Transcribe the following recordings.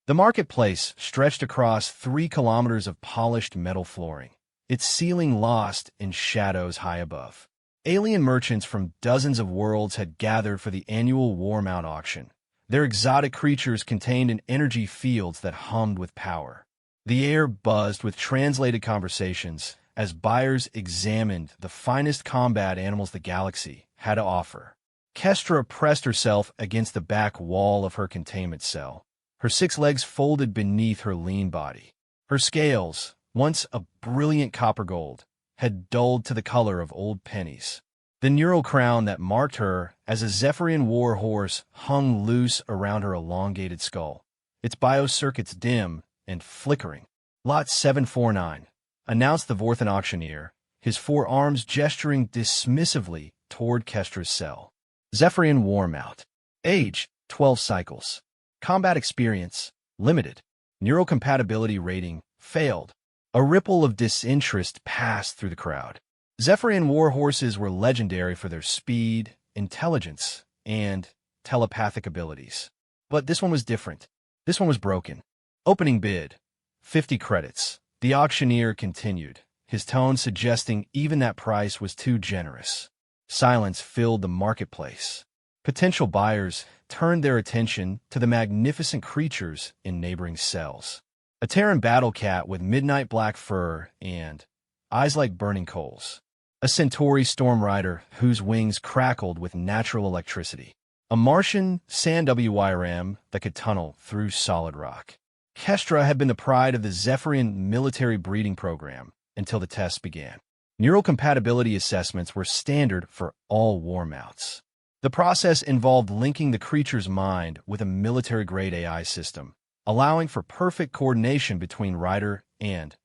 The marketplace stretched across 3 kilometers of polished metal flooring, its ceiling lost in shadows high above. Alien merchants from dozens of worlds had gathered for the annual war mount auction. Their exotic creatures contained in energy fields that hummed with power. The air buzzed with translated conversations as buyers examined the finest combat animals the galaxy had to offer. Kestra pressed herself against the back wall of her containment cell, her 6 legs folded beneath her lean body. Her scales, once a brilliant copper gold, had dulled to the color of old pennies. The neural crown that marked her as a Zephyrian war horse hung loose around her elongated skull, its biocircuits dim and flickering. Lot 749, announced the Vorthan auctioneer, his 4 arms gesturing dismissively toward Kestra's cell. Zephyrian war mount. Age, 12 cycles. Combat experience, limited. Neural compatibility rating, failed. A ripple of disinterest passed through the crowd. Zephyrian war horses were legendary for their speed, intelligence, and telepathic abilities. But this one was different. This one was broken. Opening bid, 50 credits. The auctioneer continued, his tone suggesting even that price was too generous. Silence filled the marketplace. Potential buyers turned their attention to the magnificent creatures in neighboring cells. A Terran battle cat with midnight black fur and eyes like burning coals. A Centauri storm rider whose wings crackled with natural electricity. A Martian sand WYRM that could tunnel through solid rock. Kestra had been the pride of the Zephyrian military breeding program until the tests began. Neural compatibility assessments were standard for all war mounts. The process involved linking the creature's mind with a military-grade AI system, allowing for perfect coordination between rider and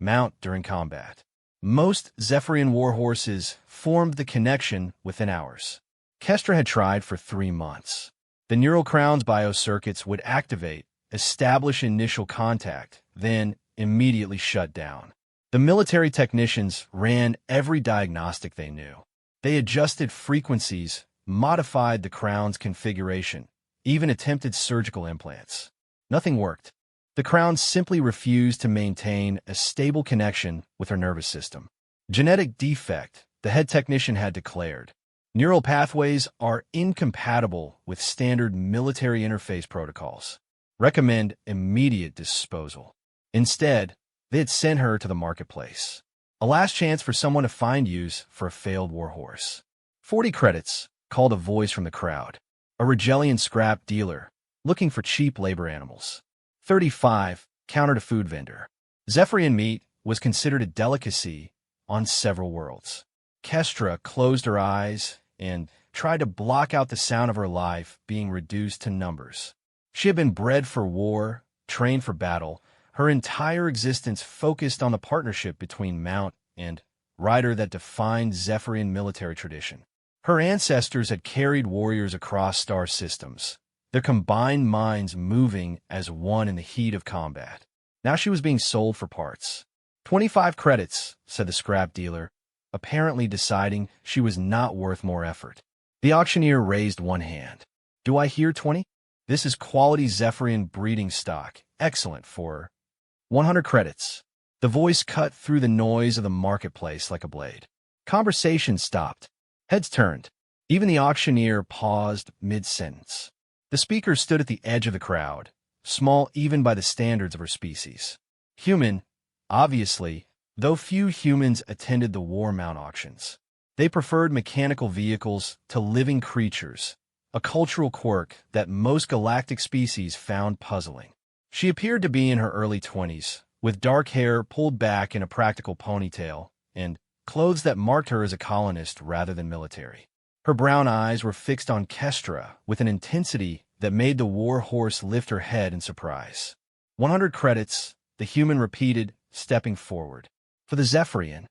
mount during combat. Most Zephyrian warhorses formed the connection within hours. Kestra had tried for 3 months. The neural crown's biocircuits would activate, establish initial contact, then immediately shut down. The military technicians ran every diagnostic they knew. They adjusted frequencies, modified the crown's configuration, even attempted surgical implants. Nothing worked. The crown simply refused to maintain a stable connection with her nervous system. Genetic defect, the head technician had declared. Neural pathways are incompatible with standard military interface protocols. Recommend immediate disposal. Instead, they had sent her to the marketplace. A last chance for someone to find use for a failed warhorse. 40 credits, called a voice from the crowd. A Rigelian scrap dealer, looking for cheap labor animals. 35, countered a food vendor. Zephyrian meat was considered a delicacy on several worlds. Kestra closed her eyes and tried to block out the sound of her life being reduced to numbers. She had been bred for war, trained for battle, her entire existence focused on the partnership between mount and rider that defined Zephyrian military tradition. Her ancestors had carried warriors across star systems, their combined minds moving as one in the heat of combat. Now she was being sold for parts. 25 credits, said the scrap dealer, apparently deciding she was not worth more effort. The auctioneer raised one hand. Do I hear 20? This is quality Zephyrian breeding stock, excellent for 100 credits. The voice cut through the noise of the marketplace like a blade. Conversation stopped. Heads turned. Even the auctioneer paused mid-sentence. The speaker stood at the edge of the crowd, small even by the standards of her species. Human, obviously, though few humans attended the war mount auctions. They preferred mechanical vehicles to living creatures, a cultural quirk that most galactic species found puzzling. She appeared to be in her early 20s, with dark hair pulled back in a practical ponytail, and clothes that marked her as a colonist rather than military. Her brown eyes were fixed on Kestra with an intensity that made the war horse lift her head in surprise. 100 credits, the human repeated, stepping forward. For the Zephyrian.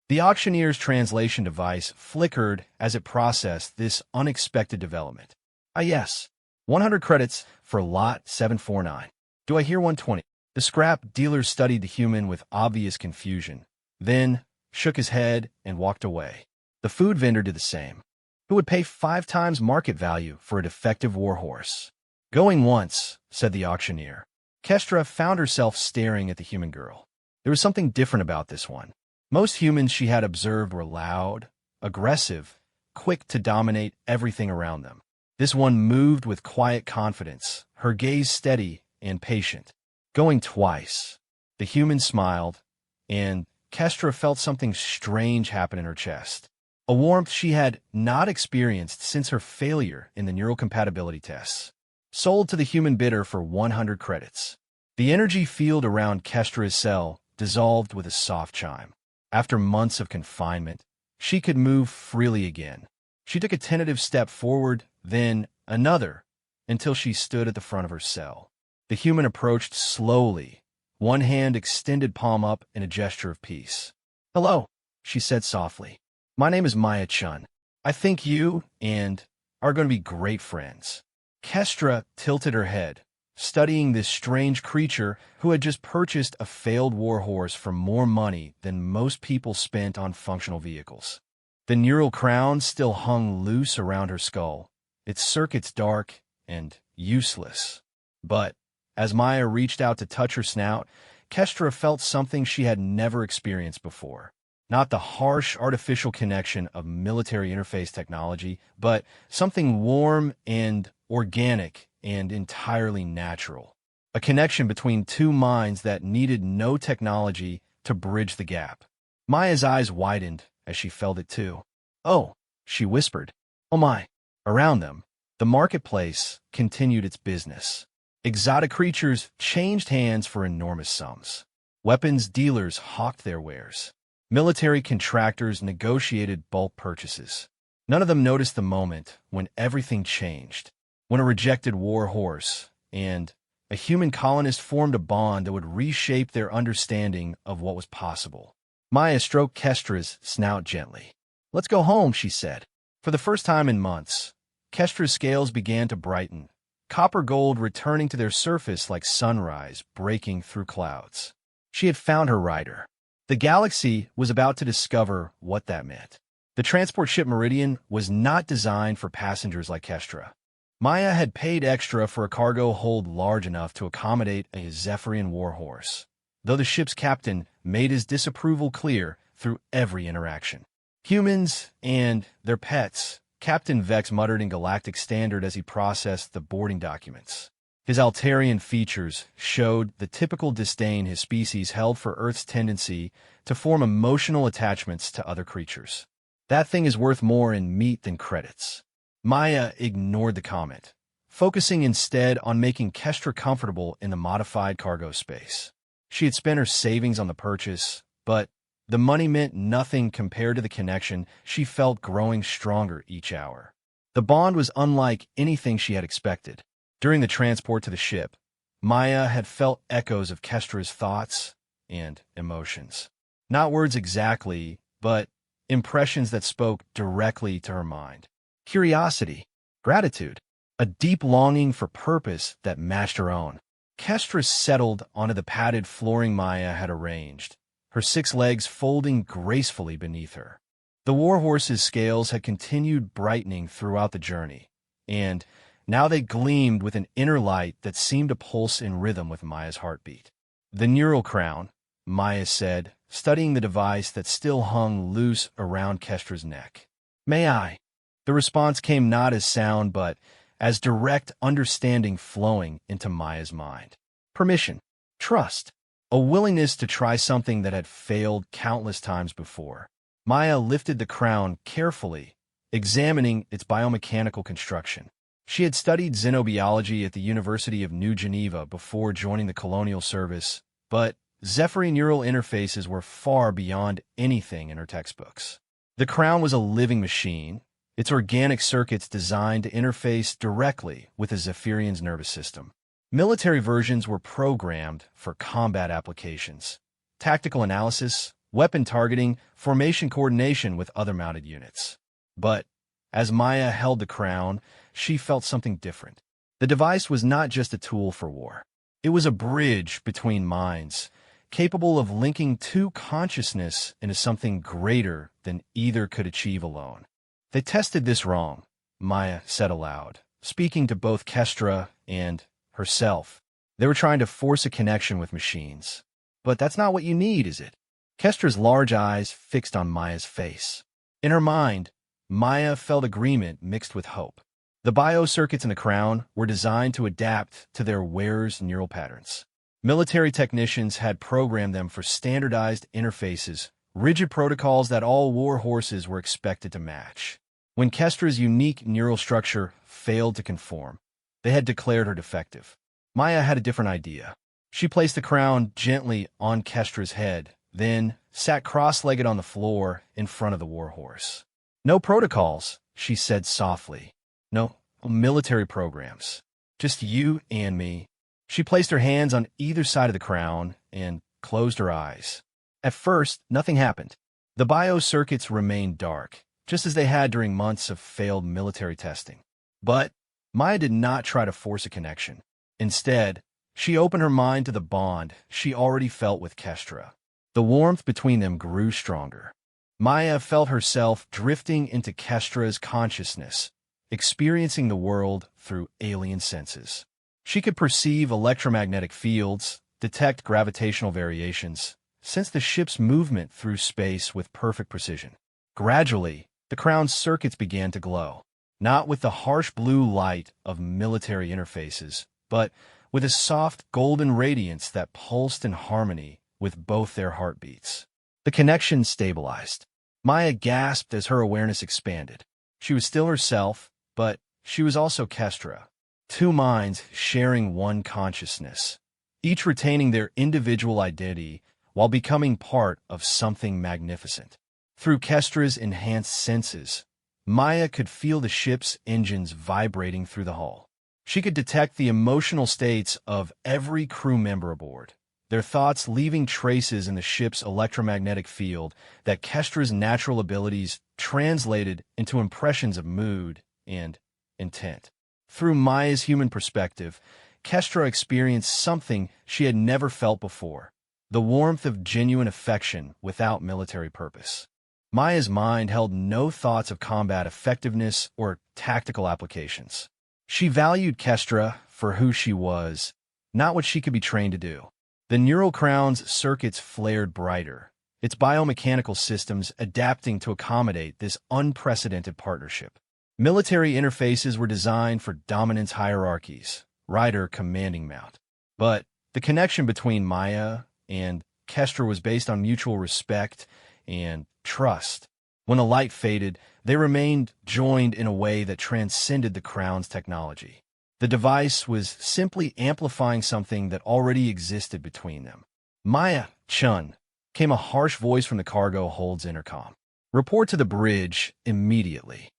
The auctioneer's translation device flickered as it processed this unexpected development. Ah yes, 100 credits for lot 749. Do I hear 120? The scrap dealer studied the human with obvious confusion, then shook his head and walked away. The food vendor did the same. Who would pay 5 times market value for a defective warhorse? Going once, said the auctioneer. Kestra found herself staring at the human girl. There was something different about this one. Most humans she had observed were loud, aggressive, quick to dominate everything around them. This one moved with quiet confidence, her gaze steady and patient. Going twice. The human smiled, and Kestra felt something strange happen in her chest. A warmth she had not experienced since her failure in the neural compatibility tests. Sold to the human bidder for 100 credits. The energy field around Kestra's cell dissolved with a soft chime. After months of confinement, she could move freely again. She took a tentative step forward, then another, until she stood at the front of her cell. The human approached slowly, one hand extended palm up in a gesture of peace. "Hello," she said softly. "My name is Maya Chun. I think you and are going to be great friends." Kestra tilted her head, studying this strange creature who had just purchased a failed war horse for more money than most people spent on functional vehicles. The neural crown still hung loose around her skull, its circuits dark and useless. But as Maya reached out to touch her snout, Kestra felt something she had never experienced before. Not the harsh artificial connection of military interface technology, but something warm and organic and entirely natural. A connection between two minds that needed no technology to bridge the gap. Maya's eyes widened as she felt it too. "Oh," she whispered. "Oh my." Around them, the marketplace continued its business. Exotic creatures changed hands for enormous sums. Weapons dealers hawked their wares. Military contractors negotiated bulk purchases. None of them noticed the moment when everything changed, when a rejected war horse and a human colonist formed a bond that would reshape their understanding of what was possible. Maya stroked Kestra's snout gently. "Let's go home," she said. For the first time in months, Kestra's scales began to brighten, copper gold returning to their surface like sunrise breaking through clouds. She had found her rider. The galaxy was about to discover what that meant. The transport ship Meridian was not designed for passengers like Kestra. Maya had paid extra for a cargo hold large enough to accommodate a Zephyrian warhorse, though the ship's captain made his disapproval clear through every interaction. "Humans and their pets," Captain Vex muttered in Galactic Standard as he processed the boarding documents. His Altarian features showed the typical disdain his species held for Earth's tendency to form emotional attachments to other creatures. "That thing is worth more in meat than credits." Maya ignored the comment, focusing instead on making Kestra comfortable in the modified cargo space. She had spent her savings on the purchase, but the money meant nothing compared to the connection she felt growing stronger each hour. The bond was unlike anything she had expected. During the transport to the ship, Maya had felt echoes of Kestra's thoughts and emotions. Not words exactly, but impressions that spoke directly to her mind. Curiosity, gratitude, a deep longing for purpose that matched her own. Kestra settled onto the padded flooring Maya had arranged, her 6 legs folding gracefully beneath her. The warhorse's scales had continued brightening throughout the journey, and now they gleamed with an inner light that seemed to pulse in rhythm with Maya's heartbeat. "The neural crown," Maya said, studying the device that still hung loose around Kestra's neck. "May I?" The response came not as sound, but as direct understanding flowing into Maya's mind. Permission, trust, a willingness to try something that had failed countless times before. Maya lifted the crown carefully, examining its biomechanical construction. She had studied xenobiology at the University of New Geneva before joining the Colonial Service, but Zephyrian neural interfaces were far beyond anything in her textbooks. The crown was a living machine, its organic circuits designed to interface directly with the Zephyrian's nervous system. Military versions were programmed for combat applications, tactical analysis, weapon targeting, formation coordination with other mounted units. But as Maya held the crown, she felt something different. The device was not just a tool for war. It was a bridge between minds, capable of linking two consciousness into something greater than either could achieve alone. "They tested this wrong," Maya said aloud, speaking to both Kestra and herself. They were trying to force a connection with machines. But that's not what you need, is it? Kestra's large eyes fixed on Maya's face. In her mind, Maya felt agreement mixed with hope. The biocircuits in the crown were designed to adapt to their wearers' neural patterns. Military technicians had programmed them for standardized interfaces, rigid protocols that all war horses were expected to match. When Kestra's unique neural structure failed to conform, they had declared her defective. Maya had a different idea. She placed the crown gently on Kestra's head, then sat cross-legged on the floor in front of the warhorse. "No protocols," she said softly. "No military programs. Just you and me." She placed her hands on either side of the crown and closed her eyes. At first, nothing happened. The biocircuits remained dark, just as they had during months of failed military testing. But Maya did not try to force a connection. Instead, she opened her mind to the bond she already felt with Kestra. The warmth between them grew stronger. Maya felt herself drifting into Kestra's consciousness, experiencing the world through alien senses. She could perceive electromagnetic fields, detect gravitational variations, sense the ship's movement through space with perfect precision. Gradually, the crown's circuits began to glow, not with the harsh blue light of military interfaces, but with a soft golden radiance that pulsed in harmony with both their heartbeats. The connection stabilized. Maya gasped as her awareness expanded. She was still herself, but she was also Kestra. Two minds sharing one consciousness, each retaining their individual identity while becoming part of something magnificent. Through Kestra's enhanced senses, Maya could feel the ship's engines vibrating through the hull. She could detect the emotional states of every crew member aboard, their thoughts leaving traces in the ship's electromagnetic field that Kestra's natural abilities translated into impressions of mood and intent. Through Maya's human perspective, Kestra experienced something she had never felt before, the warmth of genuine affection without military purpose. Maya's mind held no thoughts of combat effectiveness or tactical applications. She valued Kestra for who she was, not what she could be trained to do. The neural crown's circuits flared brighter, its biomechanical systems adapting to accommodate this unprecedented partnership. Military interfaces were designed for dominance hierarchies, rider commanding mount. But the connection between Maya and Kestra was based on mutual respect and trust. When the light faded, they remained joined in a way that transcended the crown's technology. The device was simply amplifying something that already existed between them. "Maya, Chun," came a harsh voice from the cargo hold's intercom. "Report to the bridge immediately."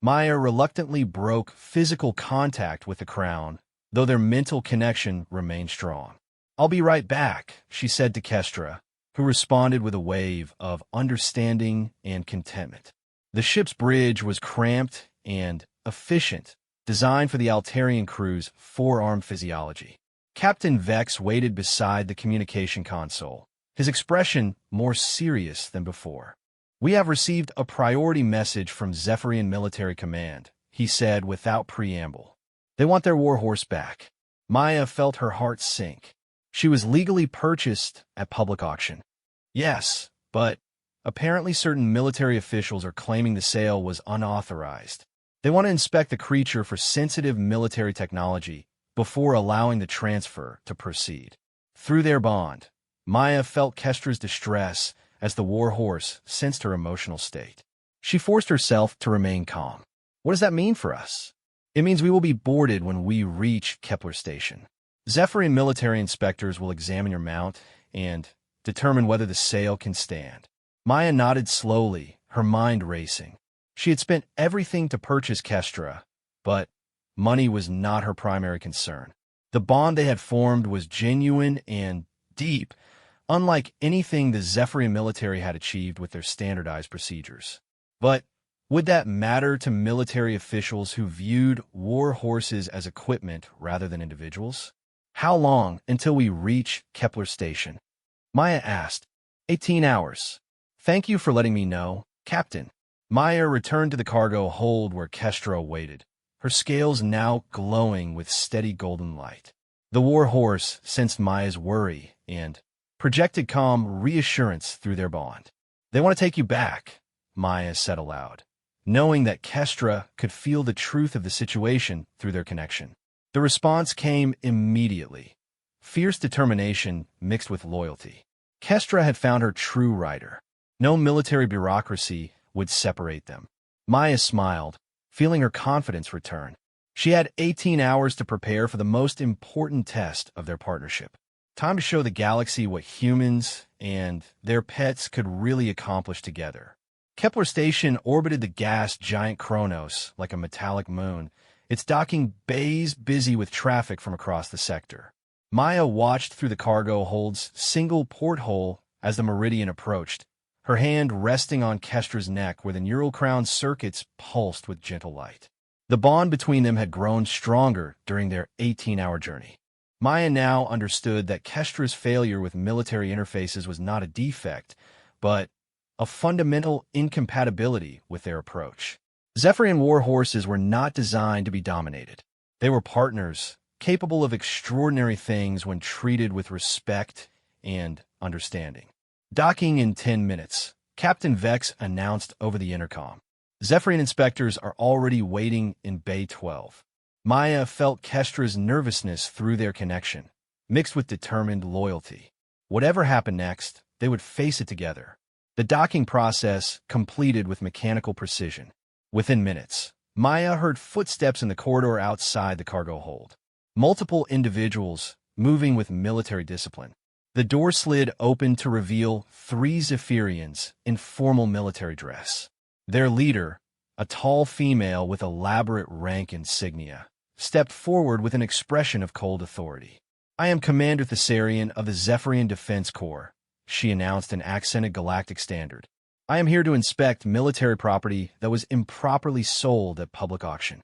Maya reluctantly broke physical contact with the crown, though their mental connection remained strong. "I'll be right back," she said to Kestra, who responded with a wave of understanding and contentment. The ship's bridge was cramped and efficient, designed for the Altarian crew's four-armed physiology. Captain Vex waited beside the communication console, his expression more serious than before. "We have received a priority message from Zephyrian Military Command," he said without preamble. "They want their warhorse back." Maya felt her heart sink. She was legally purchased at public auction. Yes, but apparently certain military officials are claiming the sale was unauthorized. They want to inspect the creature for sensitive military technology before allowing the transfer to proceed. Through their bond, Maya felt Kestra's distress as the warhorse sensed her emotional state. She forced herself to remain calm. "What does that mean for us?" "It means we will be boarded when we reach Kepler Station. Zephyrian military inspectors will examine your mount and determine whether the sale can stand." Maya nodded slowly, her mind racing. She had spent everything to purchase Kestra, but money was not her primary concern. The bond they had formed was genuine and deep, unlike anything the Zephyrian military had achieved with their standardized procedures. But would that matter to military officials who viewed war horses as equipment rather than individuals? "How long until we reach Kepler Station?" Maya asked. 18 hours. "Thank you for letting me know, Captain." Maya returned to the cargo hold where Kestra waited, her scales now glowing with steady golden light. The war horse sensed Maya's worry and projected calm reassurance through their bond. "They want to take you back," Maya said aloud, knowing that Kestra could feel the truth of the situation through their connection. The response came immediately. Fierce determination mixed with loyalty. Kestra had found her true rider. No military bureaucracy would separate them. Maya smiled, feeling her confidence return. She had 18 hours to prepare for the most important test of their partnership. Time to show the galaxy what humans and their pets could really accomplish together. Kepler Station orbited the gas giant Kronos like a metallic moon, its docking bays busy with traffic from across the sector. Maya watched through the cargo hold's single porthole as the Meridian approached, her hand resting on Kestra's neck where the neural crown circuits pulsed with gentle light. The bond between them had grown stronger during their 18-hour journey. Maya now understood that Kestra's failure with military interfaces was not a defect, but a fundamental incompatibility with their approach. Zephyrian war horses were not designed to be dominated. They were partners, capable of extraordinary things when treated with respect and understanding. "Docking in 10 minutes, Captain Vex announced over the intercom. "Zephyrian inspectors are already waiting in Bay 12. Maya felt Kestra's nervousness through their connection, mixed with determined loyalty. Whatever happened next, they would face it together. The docking process completed with mechanical precision. Within minutes, Maya heard footsteps in the corridor outside the cargo hold. Multiple individuals moving with military discipline. The door slid open to reveal 3 Zephyrians in formal military dress. Their leader, a tall female with elaborate rank insignia, stepped forward with an expression of cold authority. "I am Commander Thessarian of the Zephyrian Defense Corps," she announced in accented galactic standard. "I am here to inspect military property that was improperly sold at public auction."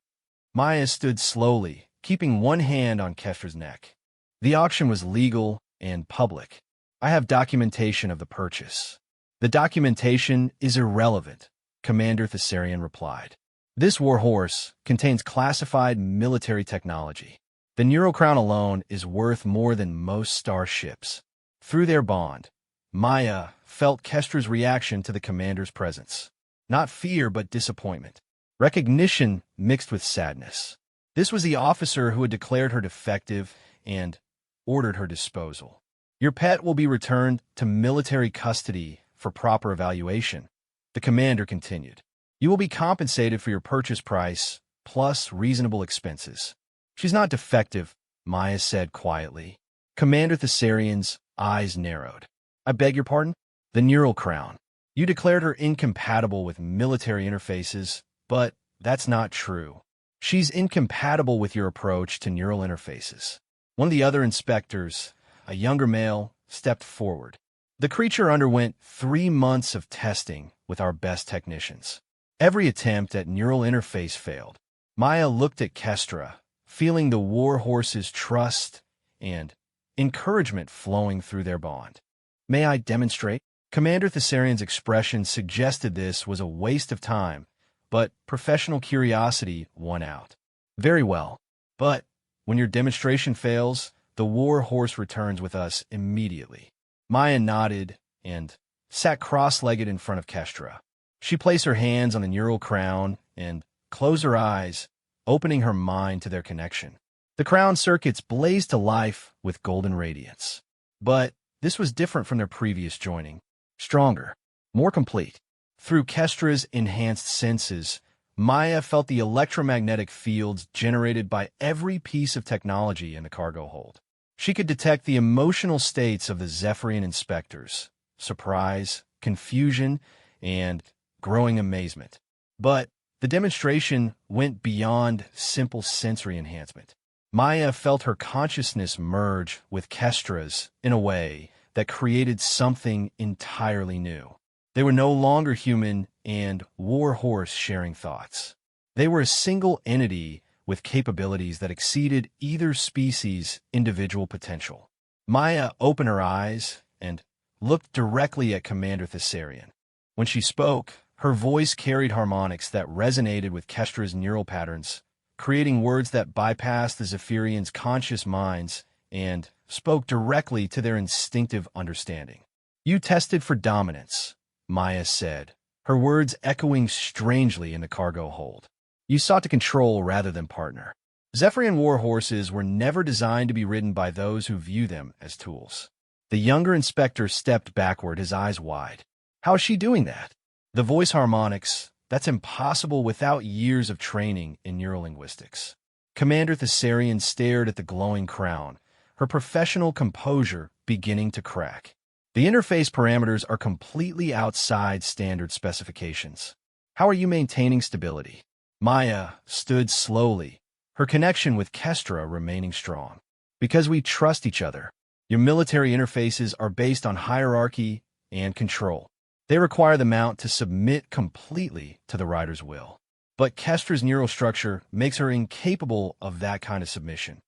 Maya stood slowly, keeping one hand on Kestra's neck. "The auction was legal and public. I have documentation of the purchase." "The documentation is irrelevant," Commander Thessarian replied. "This war horse contains classified military technology. The Neurocrown alone is worth more than most starships." Through their bond, Maya felt Kestra's reaction to the commander's presence. Not fear, but disappointment. Recognition mixed with sadness. This was the officer who had declared her defective and ordered her disposal. "Your pet will be returned to military custody for proper evaluation," the commander continued. "You will be compensated for your purchase price, plus reasonable expenses." "She's not defective," Maya said quietly. Commander Thessarian's eyes narrowed. "I beg your pardon?" "The neural crown. You declared her incompatible with military interfaces, but that's not true. She's incompatible with your approach to neural interfaces." One of the other inspectors, a younger male, stepped forward. "The creature underwent 3 months of testing with our best technicians. Every attempt at neural interface failed." Maya looked at Kestra, feeling the war horse's trust and encouragement flowing through their bond. "May I demonstrate?" Commander Thessarian's expression suggested this was a waste of time, but professional curiosity won out. "Very well. But when your demonstration fails, the war horse returns with us immediately." Maya nodded and sat cross-legged in front of Kestra. She placed her hands on the neural crown and closed her eyes, opening her mind to their connection. The crown circuits blazed to life with golden radiance. But this was different from their previous joining. Stronger, more complete. Through Kestra's enhanced senses, Maya felt the electromagnetic fields generated by every piece of technology in the cargo hold. She could detect the emotional states of the Zephyrian inspectors: surprise, confusion, and growing amazement. But the demonstration went beyond simple sensory enhancement. Maya felt her consciousness merge with Kestra's in a way that created something entirely new. They were no longer human and war horse sharing thoughts. They were a single entity with capabilities that exceeded either species' individual potential. Maya opened her eyes and looked directly at Commander Thessarian. When she spoke, her voice carried harmonics that resonated with Kestra's neural patterns, creating words that bypassed the Zephyrians' conscious minds and spoke directly to their instinctive understanding. "You tested for dominance," Maya said, her words echoing strangely in the cargo hold. "You sought to control rather than partner. Zephyrian war horses were never designed to be ridden by those who view them as tools." The younger inspector stepped backward, his eyes wide. "How is she doing that?" "The voice harmonics. That's impossible without years of training in neurolinguistics." Commander Thessarian stared at the glowing crown, her professional composure beginning to crack. "The interface parameters are completely outside standard specifications. How are you maintaining stability?" Maya stood slowly, her connection with Kestra remaining strong. "Because we trust each other. Your military interfaces are based on hierarchy and control. They require the mount to submit completely to the rider's will. But Kestra's neural structure makes her incapable of that kind of submission."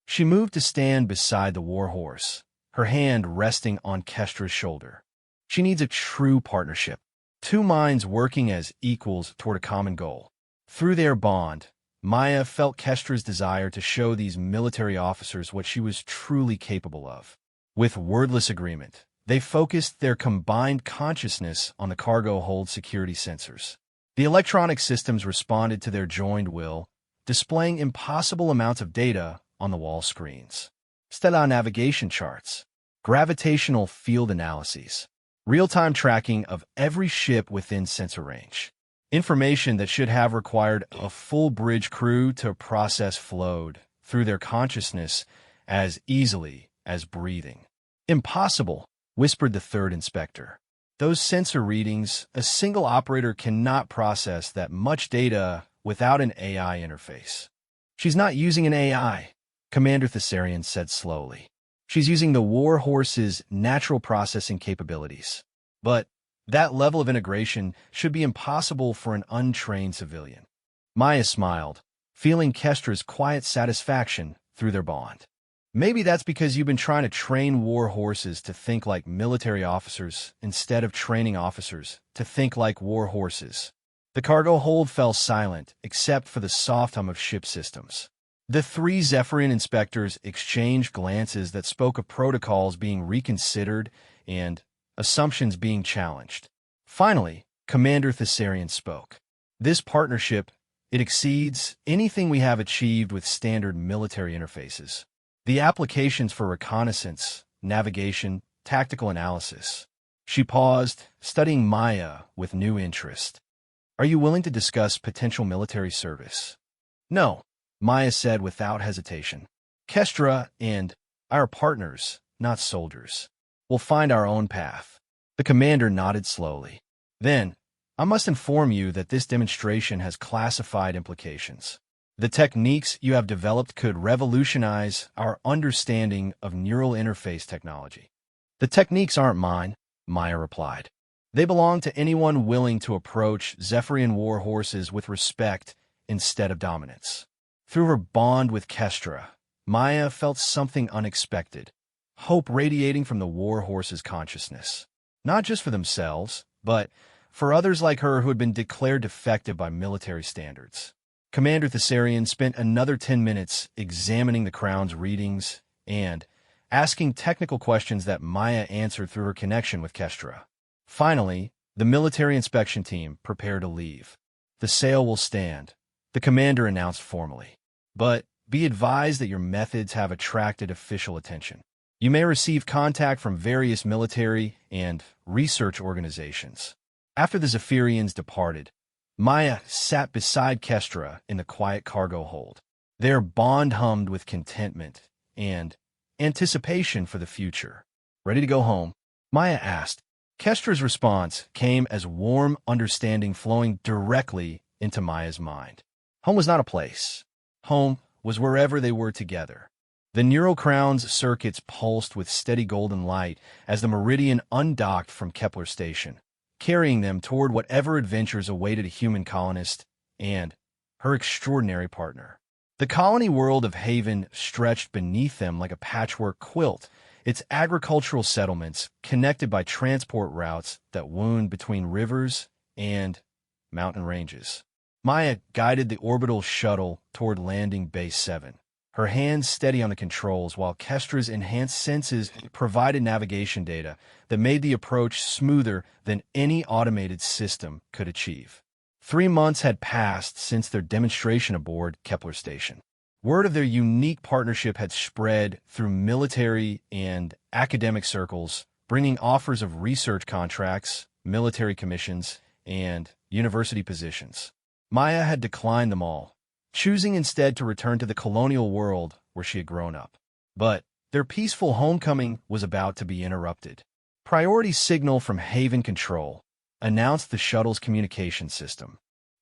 She moved to stand beside the war horse, her hand resting on Kestra's shoulder. "She needs a true partnership, two minds working as equals toward a common goal." Through their bond, Maya felt Kestra's desire to show these military officers what she was truly capable of. With wordless agreement, they focused their combined consciousness on the cargo hold security sensors. The electronic systems responded to their joined will, displaying impossible amounts of data on the wall screens. Stellar navigation charts, gravitational field analyses, real-time tracking of every ship within sensor range. Information that should have required a full bridge crew to process flowed through their consciousness as easily as breathing. "Impossible," whispered the third inspector. "Those sensor readings, a single operator cannot process that much data without an AI interface." "She's not using an AI," Commander Thessarian said slowly. "She's using the war horse's natural processing capabilities. But that level of integration should be impossible for an untrained civilian." Maya smiled, feeling Kestra's quiet satisfaction through their bond. "Maybe that's because you've been trying to train war horses to think like military officers instead of training officers to think like war horses." The cargo hold fell silent, except for the soft hum of ship systems. The three Zephyrian inspectors exchanged glances that spoke of protocols being reconsidered and assumptions being challenged. Finally, Commander Thessarian spoke. "This partnership, it exceeds anything we have achieved with standard military interfaces. The applications for reconnaissance, navigation, tactical analysis." She paused, studying Maya with new interest. "Are you willing to discuss potential military service?" "No," Maya said without hesitation. "Kestra and I are partners, not soldiers. We'll find our own path." The commander nodded slowly. "Then, I must inform you that this demonstration has classified implications. The techniques you have developed could revolutionize our understanding of neural interface technology." "The techniques aren't mine," Maya replied. "They belong to anyone willing to approach Zephyrian war horses with respect instead of dominance." Through her bond with Kestra, Maya felt something unexpected, hope radiating from the war horse's consciousness. Not just for themselves, but for others like her who had been declared defective by military standards. Commander Thessarian spent another 10 minutes examining the crown's readings and asking technical questions that Maya answered through her connection with Kestra. Finally, the military inspection team prepared to leave. "The sail will stand," the commander announced formally. "But be advised that your methods have attracted official attention. You may receive contact from various military and research organizations." After the Zephyrians departed, Maya sat beside Kestra in the quiet cargo hold. Their bond hummed with contentment and anticipation for the future. "Ready to go home?" Maya asked. Kestra's response came as warm understanding flowing directly into Maya's mind. Home was not a place. Home was wherever they were together. The neural crown's circuits pulsed with steady golden light as the Meridian undocked from Kepler Station, carrying them toward whatever adventures awaited a human colonist and her extraordinary partner. The colony world of Haven stretched beneath them like a patchwork quilt, its agricultural settlements connected by transport routes that wound between rivers and mountain ranges. Maya guided the orbital shuttle toward landing Base 7. her hands steady on the controls while Kestra's enhanced senses provided navigation data that made the approach smoother than any automated system could achieve. 3 months had passed since their demonstration aboard Kepler Station. Word of their unique partnership had spread through military and academic circles, bringing offers of research contracts, military commissions, and university positions. Maya had declined them all, choosing instead to return to the colonial world where she had grown up. But their peaceful homecoming was about to be interrupted. Priority signal from Haven Control announced the shuttle's communication system.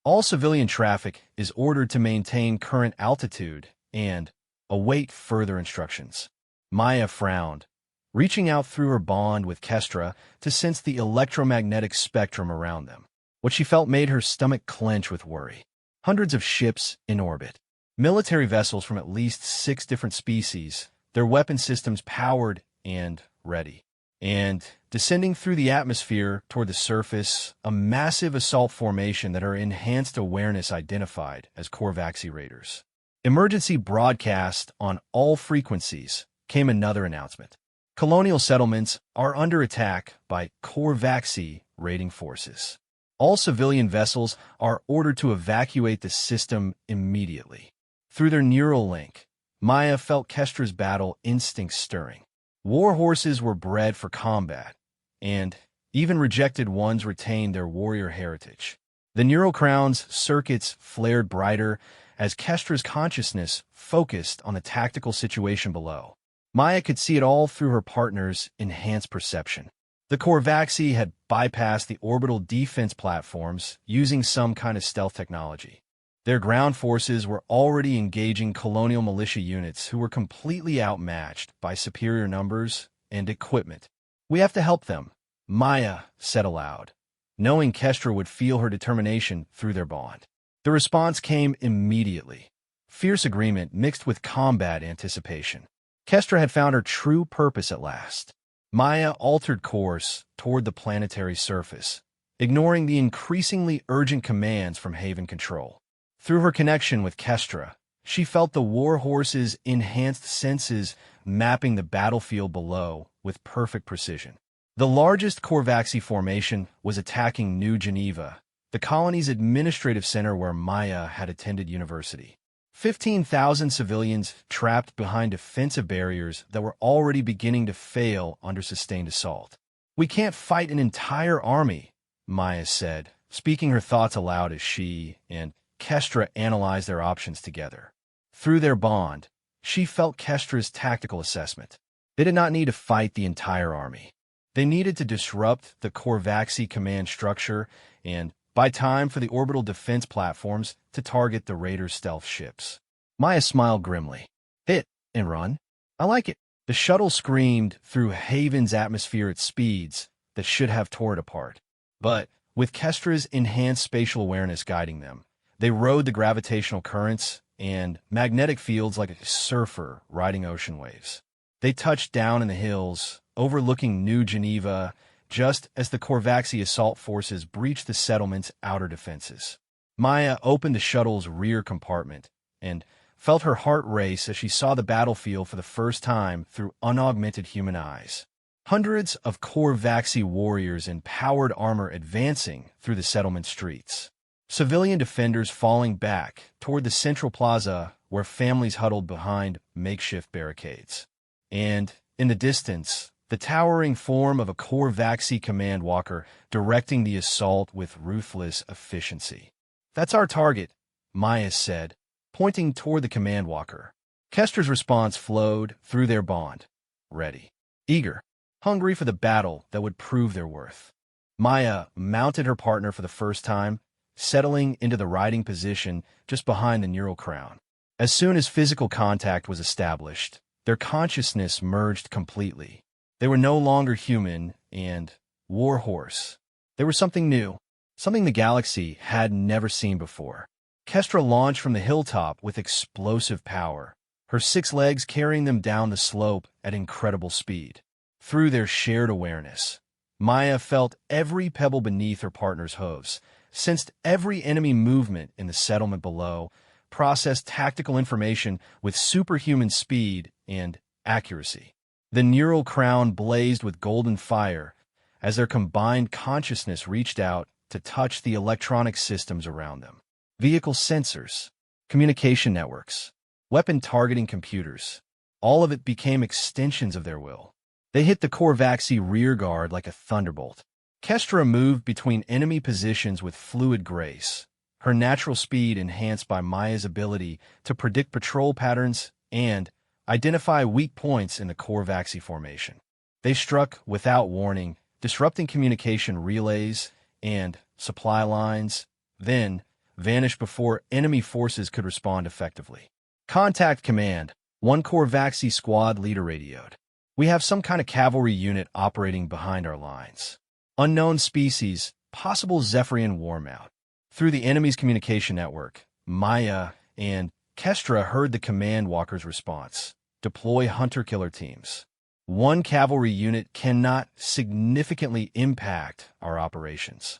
All civilian traffic is ordered to maintain current altitude and await further instructions. Maya frowned, reaching out through her bond with Kestra to sense the electromagnetic spectrum around them. What she felt made her stomach clench with worry. Hundreds of ships in orbit. Military vessels from at least 6 different species, their weapon systems powered and ready. And, descending through the atmosphere toward the surface, a massive assault formation that her enhanced awareness identified as Korvaxi raiders. Emergency broadcast on all frequencies, came another announcement. Colonial settlements are under attack by Korvaxi raiding forces. All civilian vessels are ordered to evacuate the system immediately. Through their neural link, Maya felt Kestra's battle instincts stirring. War horses were bred for combat, and even rejected ones retained their warrior heritage. The neural crown's circuits flared brighter as Kestra's consciousness focused on the tactical situation below. Maya could see it all through her partner's enhanced perception. The Korvaxi had bypassed the orbital defense platforms using some kind of stealth technology. Their ground forces were already engaging colonial militia units who were completely outmatched by superior numbers and equipment. "We have to help them," Maya said aloud, knowing Kestra would feel her determination through their bond. The response came immediately. Fierce agreement mixed with combat anticipation. Kestra had found her true purpose at last. Maya altered course toward the planetary surface, ignoring the increasingly urgent commands from Haven Control. Through her connection with Kestra, she felt the war horse's enhanced senses mapping the battlefield below with perfect precision. The largest Korvaxi formation was attacking New Geneva, the colony's administrative center where Maya had attended university. 15,000 civilians trapped behind defensive barriers that were already beginning to fail under sustained assault. "We can't fight an entire army," Maya said, speaking her thoughts aloud as she and Kestra analyzed their options together. Through their bond, she felt Kestra's tactical assessment. They did not need to fight the entire army. They needed to disrupt the Korvaxi command structure and buy time for the orbital defense platforms to target the raiders' stealth ships. Maya smiled grimly. "Hit and run. I like it." The shuttle screamed through Haven's atmosphere at speeds that should have tore it apart. But with Kestra's enhanced spatial awareness guiding them, they rode the gravitational currents and magnetic fields like a surfer riding ocean waves. They touched down in the hills, overlooking New Geneva, just as the Korvaxi assault forces breached the settlement's outer defenses. Maya opened the shuttle's rear compartment and felt her heart race as she saw the battlefield for the first time through unaugmented human eyes. Hundreds of Korvaxi warriors in powered armor advancing through the settlement streets. Civilian defenders falling back toward the central plaza where families huddled behind makeshift barricades. And, in the distance, the towering form of a Korvaxi command walker directing the assault with ruthless efficiency. "That's our target," Maya said, pointing toward the command walker. Kestra's response flowed through their bond. Ready. Eager. Hungry for the battle that would prove their worth. Maya mounted her partner for the first time, settling into the riding position just behind the neural crown. As soon as physical contact was established, their consciousness merged completely. They were no longer human and war horse. They were something new, something the galaxy had never seen before. Kestra launched from the hilltop with explosive power, her 6 legs carrying them down the slope at incredible speed. Through their shared awareness, Maya felt every pebble beneath her partner's hooves, sensed every enemy movement in the settlement below, process tactical information with superhuman speed and accuracy. The neural crown blazed with golden fire as their combined consciousness reached out to touch the electronic systems around them. Vehicle sensors, communication networks, weapon targeting computers, all of it became extensions of their will. They hit the Korvaxi rear guard like a thunderbolt. Kestra moved between enemy positions with fluid grace, her natural speed enhanced by Maya's ability to predict patrol patterns and identify weak points in the Korvaxi formation. They struck without warning, disrupting communication relays and supply lines, then vanished before enemy forces could respond effectively. Contact command, one Korvaxi squad leader radioed. We have some kind of cavalry unit operating behind our lines. Unknown species, possible Zephyrian war mount. Through the enemy's communication network, Maya and Kestra heard the command walker's response. Deploy hunter-killer teams. One cavalry unit cannot significantly impact our operations.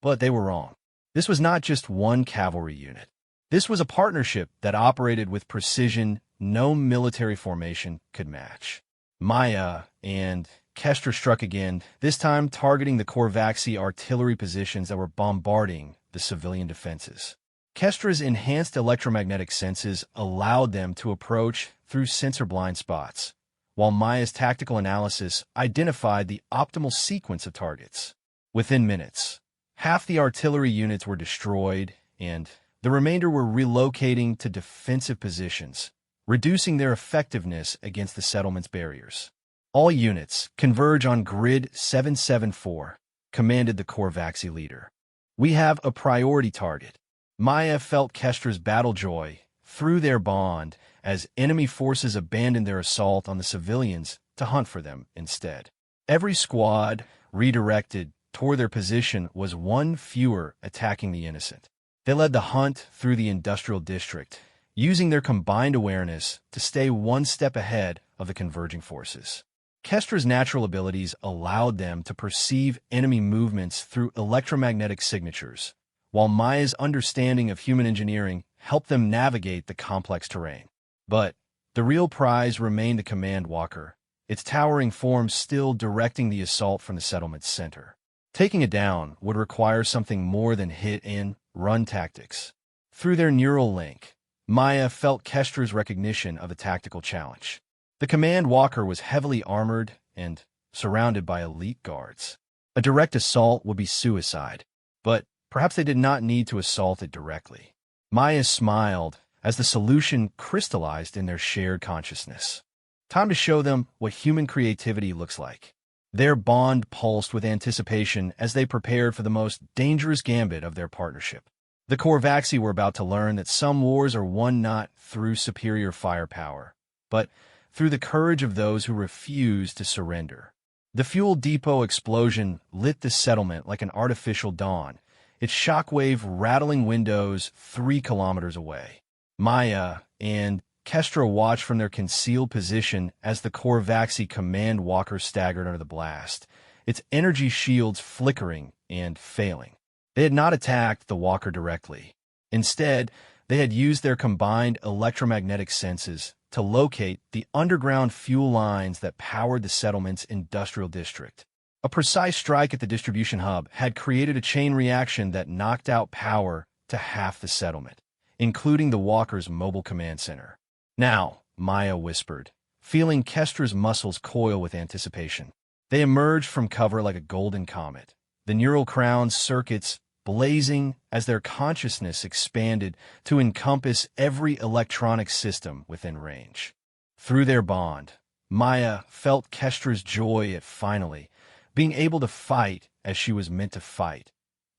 But they were wrong. This was not just one cavalry unit. This was a partnership that operated with precision no military formation could match. Maya and Kestra struck again, this time targeting the Korvaxi artillery positions that were bombarding the civilian defenses. Kestra's enhanced electromagnetic senses allowed them to approach through sensor blind spots, while Maya's tactical analysis identified the optimal sequence of targets. Within minutes, half the artillery units were destroyed, and the remainder were relocating to defensive positions, reducing their effectiveness against the settlement's barriers. All units converge on Grid 774, commanded the Korvaxi leader. We have a priority target. Maya felt Kestra's battle joy through their bond as enemy forces abandoned their assault on the civilians to hunt for them instead. Every squad redirected toward their position was one fewer attacking the innocent. They led the hunt through the industrial district, using their combined awareness to stay one step ahead of the converging forces. Kestra's natural abilities allowed them to perceive enemy movements through electromagnetic signatures, while Maya's understanding of human engineering helped them navigate the complex terrain. But the real prize remained the command walker, its towering form still directing the assault from the settlement's center. Taking it down would require something more than hit-and-run tactics. Through their neural link, Maya felt Kestra's recognition of a tactical challenge. The command walker was heavily armored and surrounded by elite guards. A direct assault would be suicide, but perhaps they did not need to assault it directly. Maya smiled as the solution crystallized in their shared consciousness. Time to show them what human creativity looks like. Their bond pulsed with anticipation as they prepared for the most dangerous gambit of their partnership. The Korvaxi were about to learn that some wars are won not through superior firepower, but through the courage of those who refuse to surrender. The fuel depot explosion lit the settlement like an artificial dawn, its shockwave rattling windows 3 kilometers away. Maya and Kestra watched from their concealed position as the Korvaxi command walker staggered under the blast, its energy shields flickering and failing. They had not attacked the walker directly. Instead, they had used their combined electromagnetic senses to locate the underground fuel lines that powered the settlement's industrial district. A precise strike at the distribution hub had created a chain reaction that knocked out power to half the settlement, including the walker's mobile command center. Now, Maya whispered, feeling Kestra's muscles coil with anticipation. They emerged from cover like a golden comet, the neural crown's circuits blazing as their consciousness expanded to encompass every electronic system within range. Through their bond, Maya felt Kestra's joy at finally being able to fight as she was meant to fight,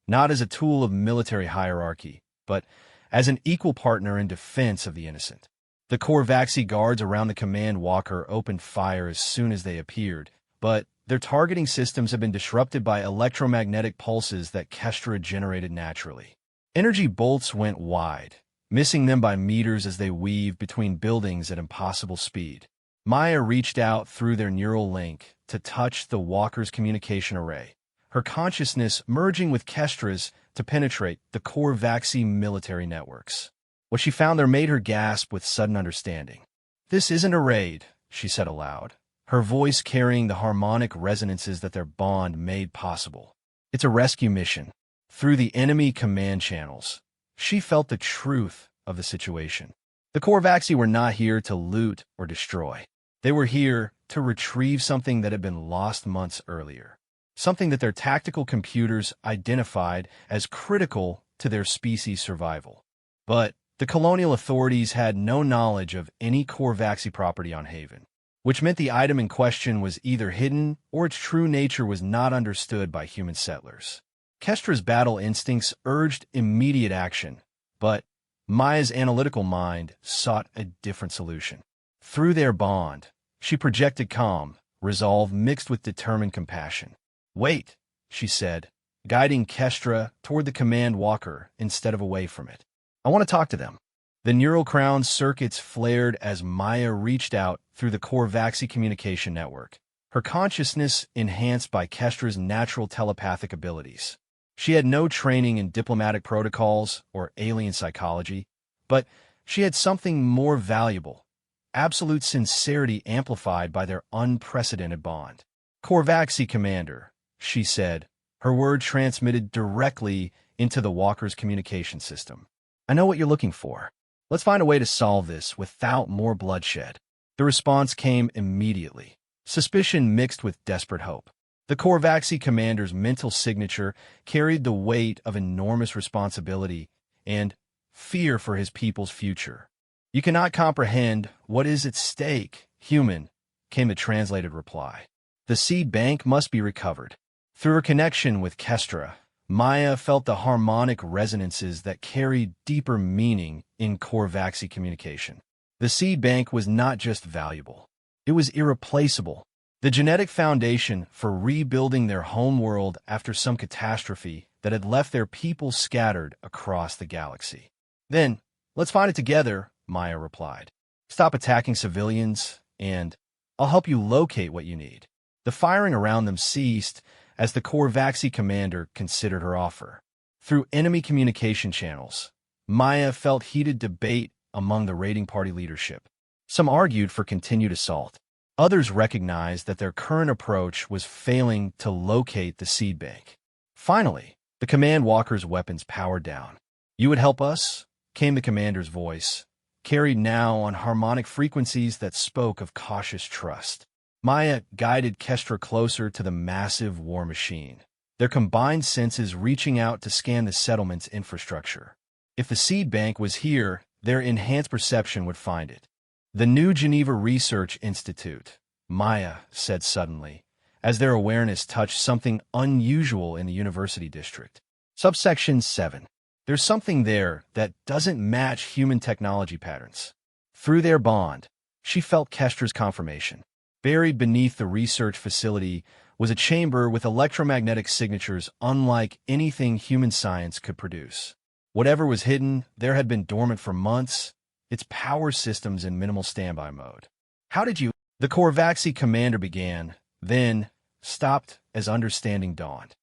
not as a tool of military hierarchy, but as an equal partner in defense of the innocent. The Korvaxi guards around the command walker opened fire as soon as they appeared, but their targeting systems have been disrupted by electromagnetic pulses that Kestra generated naturally. Energy bolts went wide, missing them by meters as they weaved between buildings at impossible speed. Maya reached out through their neural link to touch the walker's communication array, her consciousness merging with Kestra's to penetrate the Korvaxi military networks. What she found there made her gasp with sudden understanding. "This isn't a raid," she said aloud, her voice carrying the harmonic resonances that their bond made possible. "It's a rescue mission." Through the enemy command channels, she felt the truth of the situation. The Korvaxi were not here to loot or destroy. They were here to retrieve something that had been lost months earlier, something that their tactical computers identified as critical to their species' survival. But the colonial authorities had no knowledge of any Korvaxi property on Haven, which meant the item in question was either hidden or its true nature was not understood by human settlers. Kestra's battle instincts urged immediate action, but Maya's analytical mind sought a different solution. Through their bond, she projected calm, resolve mixed with determined compassion. "Wait," she said, guiding Kestra toward the command walker instead of away from it. "I want to talk to them." The neural crown circuits flared as Maya reached out through the Korvaxi communication network, her consciousness enhanced by Kestra's natural telepathic abilities. She had no training in diplomatic protocols or alien psychology, but she had something more valuable: absolute sincerity amplified by their unprecedented bond. "Korvaxi Commander," she said, her word transmitted directly into the walker's communication system. "I know what you're looking for. Let's find a way to solve this without more bloodshed." The response came immediately, suspicion mixed with desperate hope. The Korvaxi commander's mental signature carried the weight of enormous responsibility and fear for his people's future. "You cannot comprehend what is at stake, human," came the translated reply. "The seed bank must be recovered." Through her connection with Kestra, Maya felt the harmonic resonances that carried deeper meaning in Korvaxi communication. The seed bank was not just valuable, it was irreplaceable. The genetic foundation for rebuilding their homeworld after some catastrophe that had left their people scattered across the galaxy. "Then, let's find it together," Maya replied. "Stop attacking civilians, and I'll help you locate what you need." The firing around them ceased as the Korvaxi commander considered her offer. Through enemy communication channels, Maya felt heated debate among the raiding party leadership. Some argued for continued assault. Others recognized that their current approach was failing to locate the seed bank. Finally, the command walker's weapons powered down. "You would help us?" came the commander's voice, carried now on harmonic frequencies that spoke of cautious trust. Maya guided Kestra closer to the massive war machine, their combined senses reaching out to scan the settlement's infrastructure. If the seed bank was here, their enhanced perception would find it. "The New Geneva Research Institute," Maya said suddenly, as their awareness touched something unusual in the university district. Subsection 7. "There's something there that doesn't match human technology patterns." Through their bond, she felt Kestra's confirmation. Buried beneath the research facility was a chamber with electromagnetic signatures unlike anything human science could produce. Whatever was hidden there had been dormant for months, its power systems in minimal standby mode. "How did you—" the Korvaxi commander began, then stopped as understanding dawned.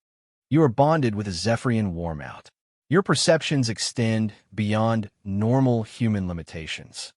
"You are bonded with a Zephyrian warmout. Your perceptions extend beyond normal human limitations."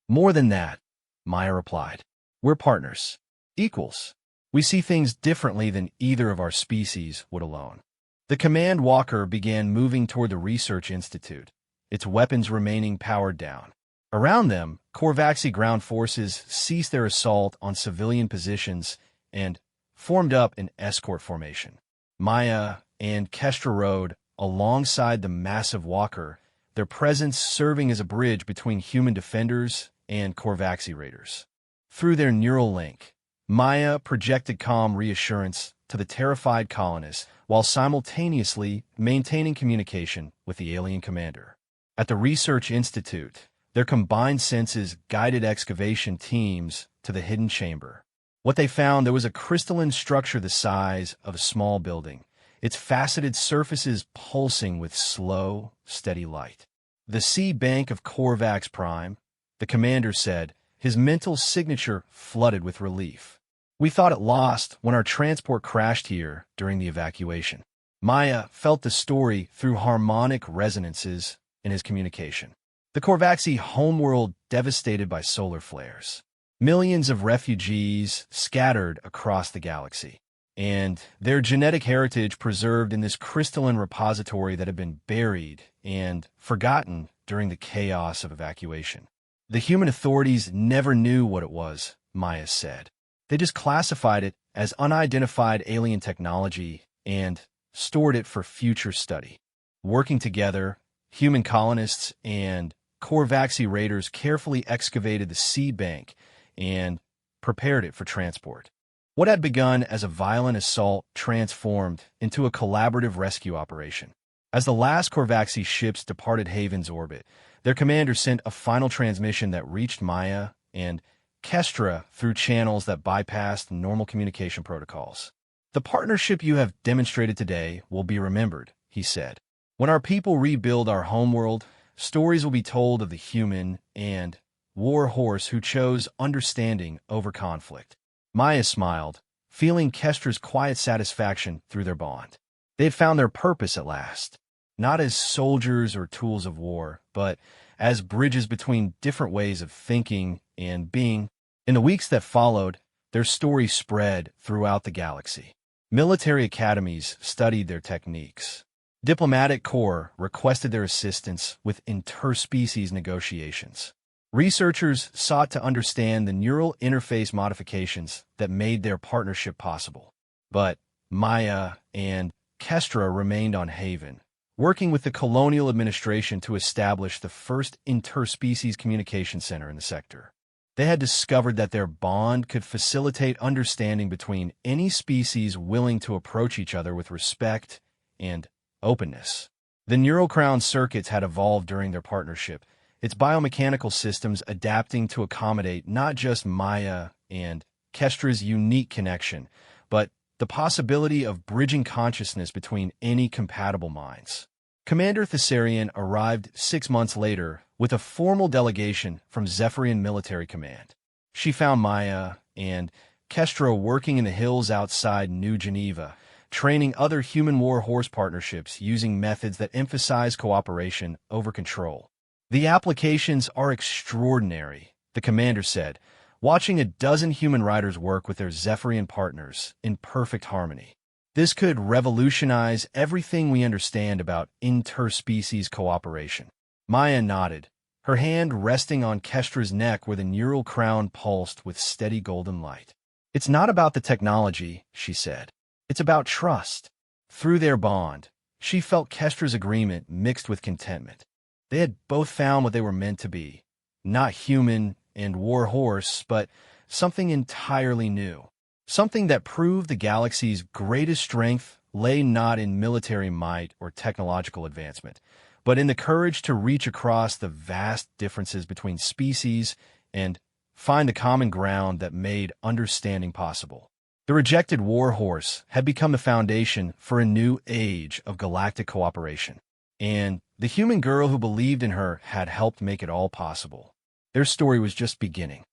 "More than that," Maya replied. "We're partners, equals. We see things differently than either of our species would alone." The command walker began moving toward the research institute, its weapons remaining powered down. Around them, Korvaxi ground forces ceased their assault on civilian positions and formed up in escort formation. Maya and Kestra rode alongside the massive walker, their presence serving as a bridge between human defenders and Korvaxi raiders. Through their neural link, Maya projected calm reassurance to the terrified colonists while simultaneously maintaining communication with the alien commander. At the Research Institute, their combined senses guided excavation teams to the hidden chamber. What they found, there was a crystalline structure the size of a small building, its faceted surfaces pulsing with slow, steady light. "The seed bank of Korvax Prime," the commander said, his mental signature flooded with relief. "We thought it lost when our transport crashed here during the evacuation." Maya felt the story through harmonic resonances in his communication. The Korvaxi homeworld devastated by solar flares. Millions of refugees scattered across the galaxy, and their genetic heritage preserved in this crystalline repository that had been buried and forgotten during the chaos of evacuation. The human authorities never knew what it was, Maya said. They just classified it as unidentified alien technology and stored it for future study. Working together, human colonists and Korvaxi raiders carefully excavated the seed bank and prepared it for transport. What had begun as a violent assault transformed into a collaborative rescue operation. As the last Korvaxi ships departed Haven's orbit, their commander sent a final transmission that reached Maya and Kestra through channels that bypassed normal communication protocols. "The partnership you have demonstrated today will be remembered," he said. "When our people rebuild our homeworld, stories will be told of the human and war horse who chose understanding over conflict." Maya smiled, feeling Kestra's quiet satisfaction through their bond. They had found their purpose at last, not as soldiers or tools of war, but as bridges between different ways of thinking and being. In the weeks that followed, their story spread throughout the galaxy. Military academies studied their techniques. Diplomatic corps requested their assistance with interspecies negotiations. Researchers sought to understand the neural interface modifications that made their partnership possible. But Maya and Kestra remained on Haven, working with the colonial administration to establish the first interspecies communication center in the sector. They had discovered that their bond could facilitate understanding between any species willing to approach each other with respect and openness. The neural crown circuits had evolved during their partnership, its biomechanical systems adapting to accommodate not just Maya and Kestra's unique connection, but the possibility of bridging consciousness between any compatible minds. Commander Thessarian arrived 6 months later with a formal delegation from Zephyrian Military Command. She found Maya and Kestra working in the hills outside New Geneva, training other human war horse partnerships using methods that emphasize cooperation over control. "The applications are extraordinary," the commander said, watching a dozen human riders work with their Zephyrian partners in perfect harmony. "This could revolutionize everything we understand about interspecies cooperation." Maya nodded, her hand resting on Kestra's neck where the neural crown pulsed with steady golden light. "It's not about the technology," she said. "It's about trust." Through their bond, she felt Kestra's agreement mixed with contentment. They had both found what they were meant to be, not human and war horse, but something entirely new. Something that proved the galaxy's greatest strength lay not in military might or technological advancement, but in the courage to reach across the vast differences between species and find the common ground that made understanding possible. The rejected war horse had become the foundation for a new age of galactic cooperation, and the human girl who believed in her had helped make it all possible. Their story was just beginning.